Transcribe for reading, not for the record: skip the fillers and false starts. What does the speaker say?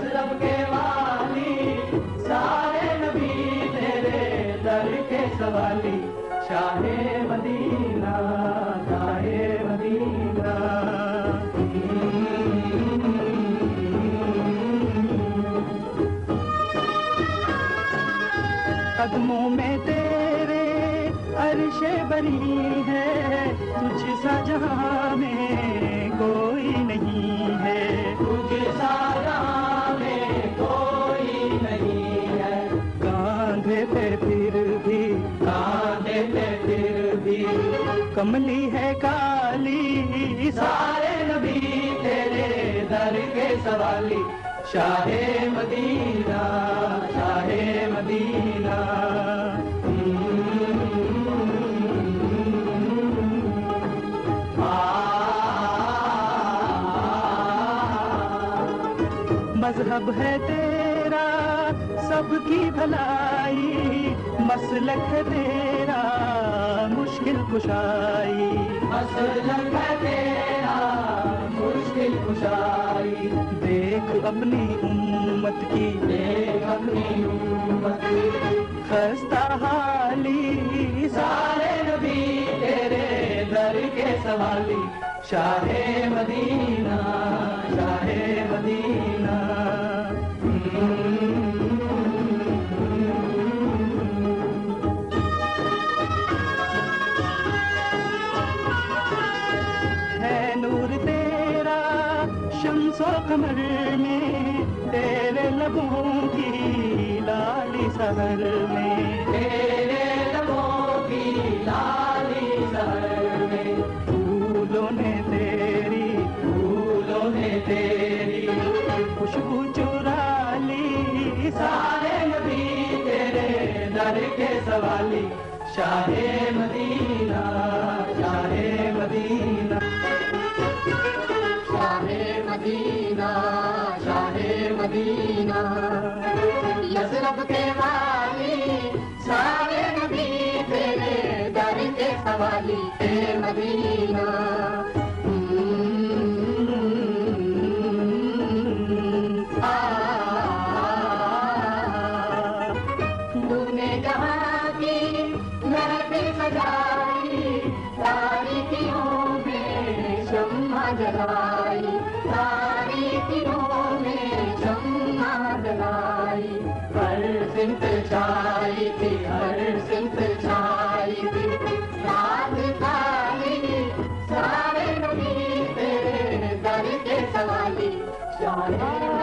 Yathrib के वाली, सारे नबी तेरे दर के सवाली, शाहे मदीना, शाहे मदीना। कदमों में तेरे अर्शे बनी है, तुझ सा जहां में कोई नहीं है, तुझ सा जहां में कोई नहीं है। कांधे पे फिर भी, कांधे पे फिर भी कमली है काली, सारे नबी तेरे दर के सवाली, शाहे मदीना, शाहे मदीना। मजहब है तेरा सबकी भलाई, मसलक है तेरा मुश्किल कुशाई, मसलक है तेरा मुश्किल कुशाई। देख अपनी उम्मत की, देख अपनी उम्मत की खस्ता हाली, सारे नबी तेरे दर के सवाली, शाहे मदीना, शाहे मदीना। है नूर तेरा शम्सो कमर में, तेरे लबों की लाली सहर में, तेरे लबों की लाली सहर में। फूलों ने तेरी, फूलों ने तेरी खुशबू चुरा ली, सारे नबी तेरे दर के सवाली, शाहे मदीना, शाहे मदीना। शाहे मदीना, शाहे मदीना। यसरब के वाली, सारे नबी तेरे दर के सवाली, हे मदीना। तूने जहाँ की महफिल सजाई, तारीखियों में शम्मा जलाई, तारीखियों में शम्मा जलाई। हर सिमत छाई थी, हर सिमत छाई थी, रात काली, सारे नबी तेरे दर के सवाली, शाहे